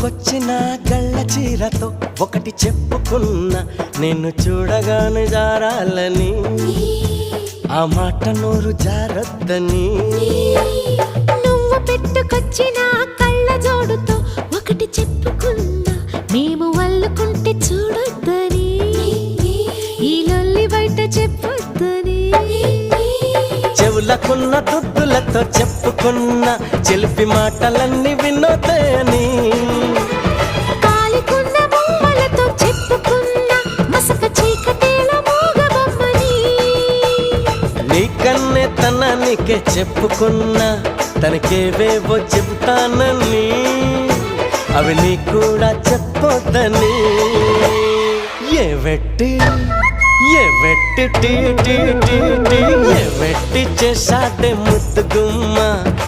పుట్టుకొచ్చిన గళ్ళ చీరతో ఒకటి చెప్పుకున్నా, నిన్ను చూడగానే జారాలని, ఆ మాట నోరు జారొద్దని. నువ్వు పెట్టుకొచ్చిన కళ్ళ జోడుతో ఒకటి చెప్పుకున్నా, మేము వల్లుకుంటే చూడొద్దని, ఈ లొల్లి బయట చెప్పొద్దని. చెవులకున్న దుద్దులతో చెప్పుకున్న చెలిపి మాటలన్నీ వినోదని, కాలికున్న బొమ్మలతో చెప్పుకున్న మసక చీకటేల మూగబొమ్మని. నీకన్నే తనానికే చెప్పుకున్నా, తనకేవేవో చెబుతానని, అవి నీ కూడా చెప్పొద్దని. ఏ వెట్టి టీ టీ టీ టీ ఏ వెట్టి చేశాడే ముద్దు గుమ్మ.